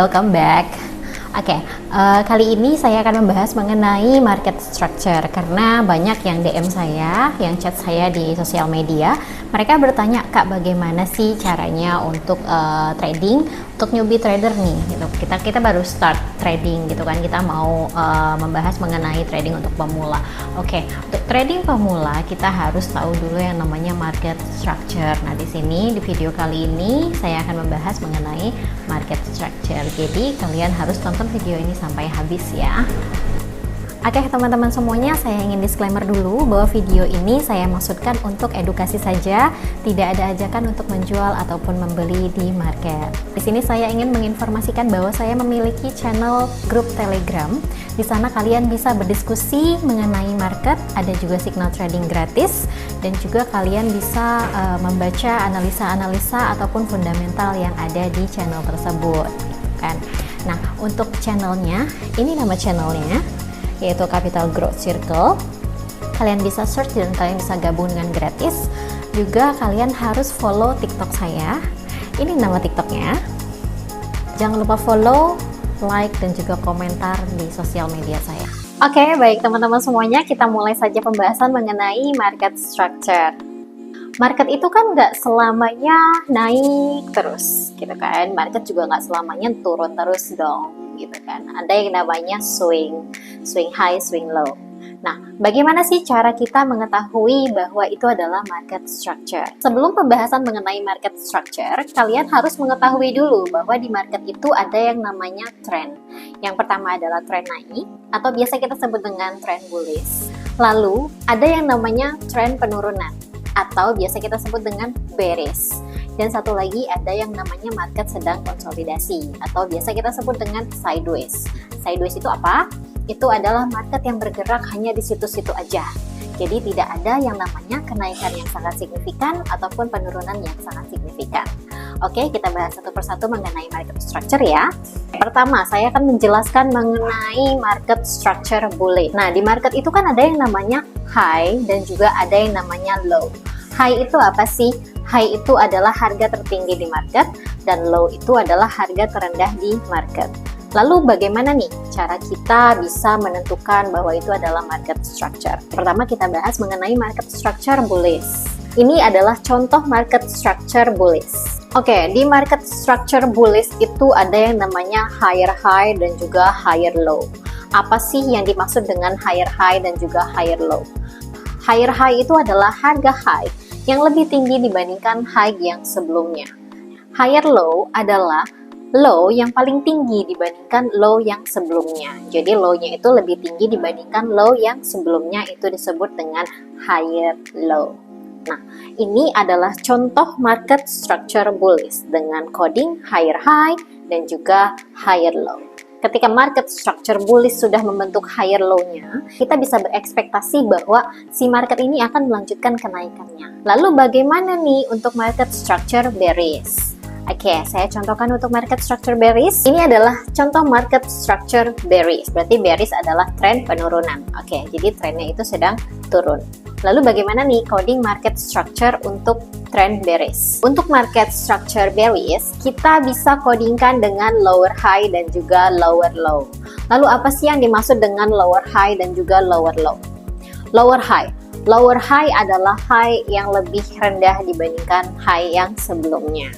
welcome back. Oke, kali ini saya akan membahas mengenai market structure karena banyak yang DM saya, yang chat saya di sosial media. Mereka bertanya, Kak, bagaimana sih caranya untuk trading, untuk newbie trader nih? Gitu. Kita baru start trading gitu kan, kita mau membahas mengenai trading untuk pemula. Oke, untuk trading pemula kita harus tahu dulu yang namanya market structure. Nah, di sini di video kali ini saya akan membahas mengenai market structure. Jadi kalian harus tonton video ini sampai habis ya. Oke teman-teman semuanya, saya ingin disclaimer dulu bahwa video ini saya maksudkan untuk edukasi saja, tidak ada ajakan untuk menjual ataupun membeli di market. Di sini saya ingin menginformasikan bahwa saya memiliki channel grup Telegram. Di sana kalian bisa berdiskusi mengenai market, ada juga signal trading gratis, dan juga kalian bisa membaca analisa-analisa ataupun fundamental yang ada di channel tersebut, kan? Nah, untuk channelnya, ini nama channelnya, yaitu Capital Growth Circle. Kalian bisa search dan kalian bisa gabung dengan gratis. Juga kalian harus follow TikTok saya. Ini nama TikToknya. Jangan lupa follow, like, dan juga komentar di sosial media saya. Oke, baik teman-teman semuanya, kita mulai saja pembahasan mengenai market structure. Market itu kan nggak selamanya naik terus, gitu kan. Market juga nggak selamanya turun terus dong, gitu kan. Ada yang namanya swing high, swing low. Nah, bagaimana sih cara kita mengetahui bahwa itu adalah market structure? Sebelum pembahasan mengenai market structure, kalian harus mengetahui dulu bahwa di market itu ada yang namanya trend. Yang pertama adalah trend naik, atau biasa kita sebut dengan trend bullish. Lalu, ada yang namanya trend penurunan, atau biasa kita sebut dengan bearish. Dan satu lagi ada yang namanya market sedang konsolidasi, atau biasa kita sebut dengan sideways. Sideways itu apa? Itu adalah market yang bergerak hanya di situ-situ aja. Jadi tidak ada yang namanya kenaikan yang sangat signifikan ataupun penurunan yang sangat signifikan. Oke, kita bahas satu persatu mengenai market structure ya. Pertama, saya akan menjelaskan mengenai market structure bullish. Nah, di market itu kan ada yang namanya high dan juga ada yang namanya low. High itu apa sih? High itu adalah harga tertinggi di market dan low itu adalah harga terendah di market. Lalu bagaimana nih cara kita bisa menentukan bahwa itu adalah market structure? Pertama kita bahas mengenai market structure bullish. Ini adalah contoh market structure bullish. Oke, di market structure bullish itu ada yang namanya higher high dan juga higher low. Apa sih yang dimaksud dengan higher high dan juga higher low? Higher high itu adalah harga high yang lebih tinggi dibandingkan high yang sebelumnya. Higher low adalah low yang paling tinggi dibandingkan low yang sebelumnya. Jadi low-nya itu lebih tinggi dibandingkan low yang sebelumnya, itu disebut dengan higher low. Nah, ini adalah contoh market structure bullish dengan coding higher high dan juga higher low. Ketika market structure bullish sudah membentuk higher low-nya, kita bisa berekspektasi bahwa si market ini akan melanjutkan kenaikannya. Lalu bagaimana nih untuk market structure bearish? Oke, saya contohkan untuk market structure bearish. Ini adalah contoh market structure bearish. Berarti bearish adalah tren penurunan. Oke, jadi trennya itu sedang turun. Lalu bagaimana nih coding market structure untuk trend bearish? Untuk market structure bearish, kita bisa codingkan dengan lower high dan juga lower low. Lalu apa sih yang dimaksud dengan lower high dan juga lower low? Lower high. Lower high adalah high yang lebih rendah dibandingkan high yang sebelumnya.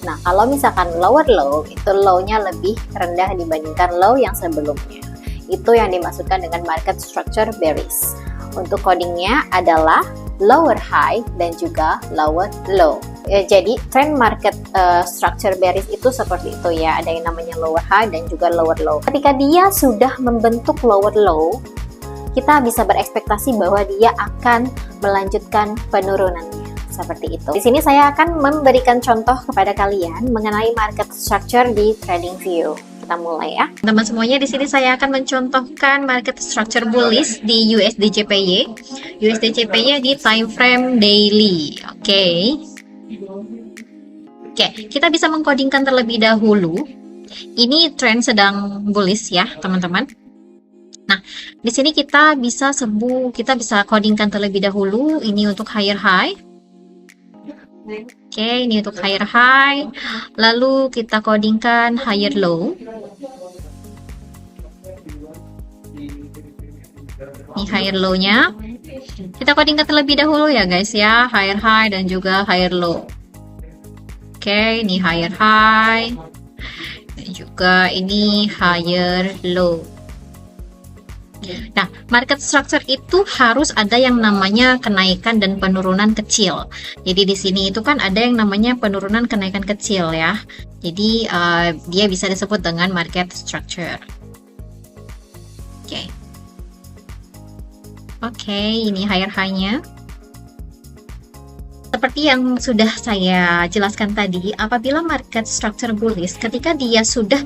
Nah, kalau misalkan lower low, itu low-nya lebih rendah dibandingkan low yang sebelumnya. Itu yang dimaksudkan dengan market structure bearish. Untuk codingnya adalah lower high dan juga lower low. Jadi trend market structure bearish itu seperti itu ya. Ada yang namanya lower high dan juga lower low. Ketika dia sudah membentuk lower low, kita bisa berekspektasi bahwa dia akan melanjutkan penurunannya. Seperti itu. Di sini saya akan memberikan contoh kepada kalian mengenai market structure di TradingView. Kita mulai ya. Teman-teman semuanya, di sini saya akan mencontohkan market structure bullish di USDJPY. USDJPY di time frame daily. Oke, kita bisa mengkodingkan terlebih dahulu. Ini trend sedang bullish ya, teman-teman. Nah, di sini kita bisa codingkan terlebih dahulu ini untuk higher high. Oke, ini untuk higher high. Lalu kita codingkan higher low. Ini higher low-nya. Kita codingkan terlebih dahulu ya guys ya, higher high dan juga higher low. Oke, ini higher high. Dan juga ini higher low. Nah, market structure itu harus ada yang namanya kenaikan dan penurunan kecil. Jadi di sini itu kan ada yang namanya penurunan kenaikan kecil ya. Jadi dia bisa disebut dengan market structure. Oke. Oke, ini higher high-nya. Seperti yang sudah saya jelaskan tadi, apabila market structure bullish, ketika dia sudah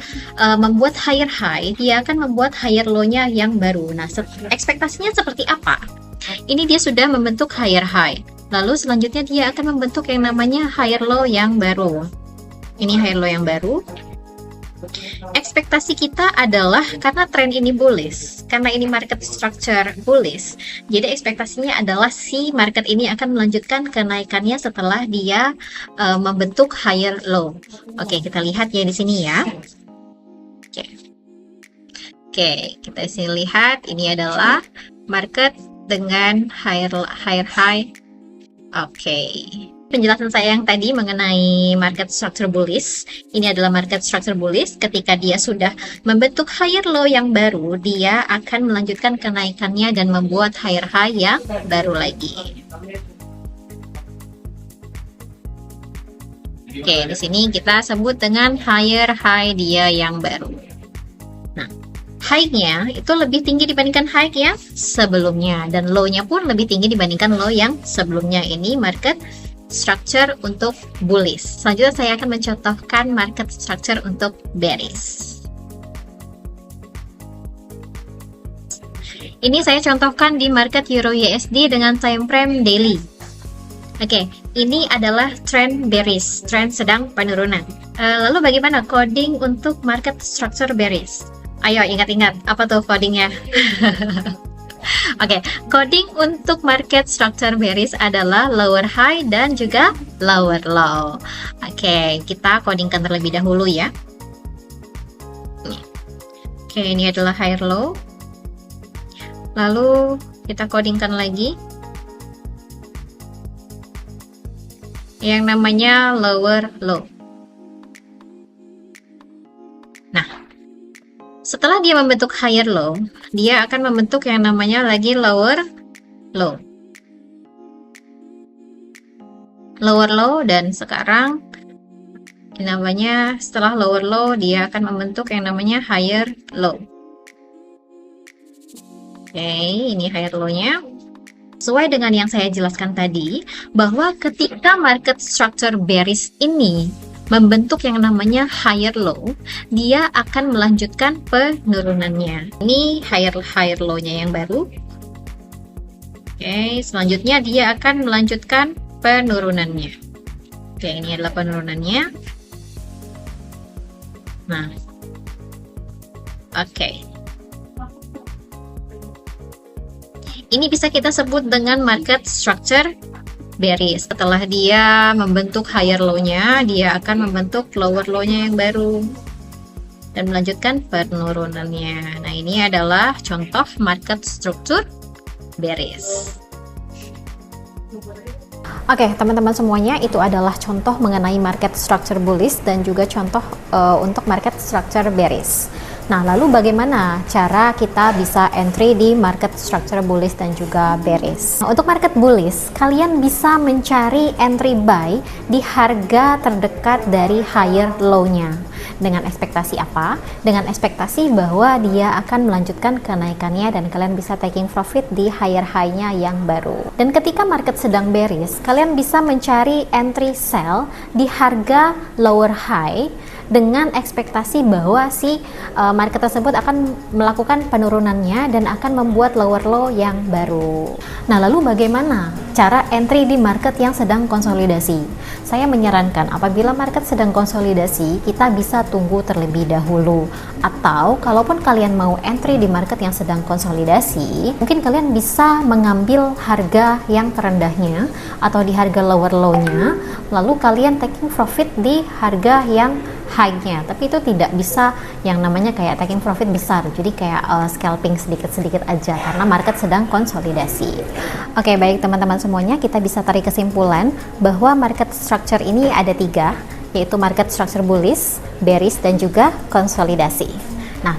membuat higher high, dia akan membuat higher low-nya yang baru. Nah, ekspektasinya seperti apa? Ini dia sudah membentuk higher high. Lalu selanjutnya dia akan membentuk yang namanya higher low yang baru. Ini higher low yang baru. Ekspektasi kita adalah karena tren ini bullish, karena ini market structure bullish, jadi ekspektasinya adalah si market ini akan melanjutkan kenaikannya setelah dia membentuk higher low. Oke, kita lihat ya di sini ya. Oke, kita sini lihat ini adalah market dengan higher high. Oke. Penjelasan saya yang tadi mengenai market structure bullish, ini adalah market structure bullish. Ketika dia sudah membentuk higher low yang baru, dia akan melanjutkan kenaikannya dan membuat higher high yang baru lagi. Oke, di sini kita sebut dengan higher high dia yang baru. Nah, high-nya itu lebih tinggi dibandingkan high yang sebelumnya, dan low-nya pun lebih tinggi dibandingkan low yang sebelumnya. Ini market structure untuk bullish. Selanjutnya saya akan mencontohkan market structure untuk bearish. Ini saya contohkan di market Euro USD dengan time frame daily. Oke, ini adalah trend bearish, trend sedang penurunan. Lalu bagaimana coding untuk market structure bearish? Ayo ingat-ingat, apa tuh codingnya? Oke, coding untuk market structure bearish adalah lower high dan juga lower low. Oke, kita codingkan terlebih dahulu ya. Oke, ini adalah higher low. Lalu kita codingkan lagi yang namanya lower low. Nah, setelah dia membentuk higher low, dia akan membentuk yang namanya lagi lower low. Lower low, dan sekarang namanya setelah lower low dia akan membentuk yang namanya higher low. Oke, ini higher low-nya. Sesuai dengan yang saya jelaskan tadi, bahwa ketika market structure bearish ini membentuk yang namanya higher low, dia akan melanjutkan penurunannya. Ini higher low-nya yang baru. Oke, selanjutnya dia akan melanjutkan penurunannya. Oke, ini adalah penurunannya. Nah, oke. Ini bisa kita sebut dengan market structure bearish. Setelah dia membentuk higher low-nya, dia akan membentuk lower low-nya yang baru dan melanjutkan penurunannya. Nah, ini adalah contoh market structure bearish. Oke, teman-teman semuanya, itu adalah contoh mengenai market structure bullish dan juga contoh untuk market structure bearish. Nah, lalu bagaimana cara kita bisa entry di market structure bullish dan juga bearish? Nah, untuk market bullish, kalian bisa mencari entry buy di harga terdekat dari higher low-nya. Dengan ekspektasi apa? Dengan ekspektasi bahwa dia akan melanjutkan kenaikannya dan kalian bisa taking profit di higher high-nya yang baru. Dan ketika market sedang bearish, kalian bisa mencari entry sell di harga lower high dengan ekspektasi bahwa si market tersebut akan melakukan penurunannya dan akan membuat lower low yang baru. Nah, lalu bagaimana cara entry di market yang sedang konsolidasi? Saya menyarankan apabila market sedang konsolidasi, kita bisa tunggu terlebih dahulu. Atau kalaupun kalian mau entry di market yang sedang konsolidasi, mungkin kalian bisa mengambil harga yang terendahnya atau di harga lower low-nya, lalu kalian taking profit di harga yang high-nya. Tapi itu tidak bisa yang namanya kayak taking profit besar, jadi kayak scalping sedikit-sedikit aja karena market sedang konsolidasi. Oke, baik teman-teman semuanya, kita bisa tarik kesimpulan bahwa market structure ini ada 3, yaitu market structure bullish, bearish, dan juga konsolidasi. Nah,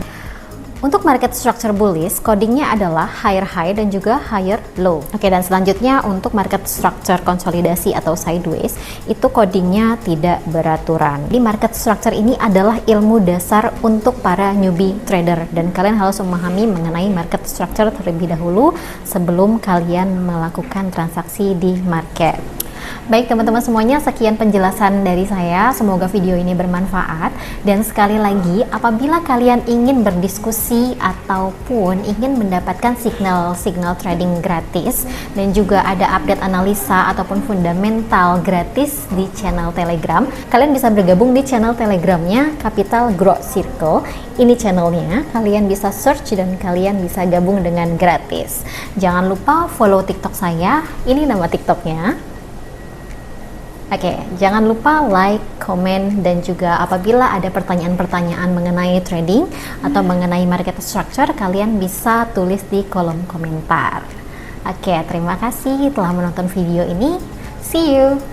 untuk market structure bullish, codingnya adalah higher high dan juga higher low. Oke, dan selanjutnya untuk market structure konsolidasi atau sideways, itu codingnya tidak beraturan. Di market structure ini adalah ilmu dasar untuk para newbie trader, dan kalian harus memahami mengenai market structure terlebih dahulu sebelum kalian melakukan transaksi di market. Baik teman-teman semuanya, sekian penjelasan dari saya, semoga video ini bermanfaat. Dan sekali lagi, apabila kalian ingin berdiskusi ataupun ingin mendapatkan signal trading gratis dan juga ada update analisa ataupun fundamental gratis di channel Telegram, kalian bisa bergabung di channel Telegramnya Capital Growth Circle. Ini channelnya, kalian bisa search dan kalian bisa gabung dengan gratis. Jangan lupa follow TikTok saya, ini nama TikToknya. Oke, jangan lupa like, komen, dan juga apabila ada pertanyaan-pertanyaan mengenai trading atau mengenai market structure, kalian bisa tulis di kolom komentar. Oke, terima kasih telah menonton video ini. See you!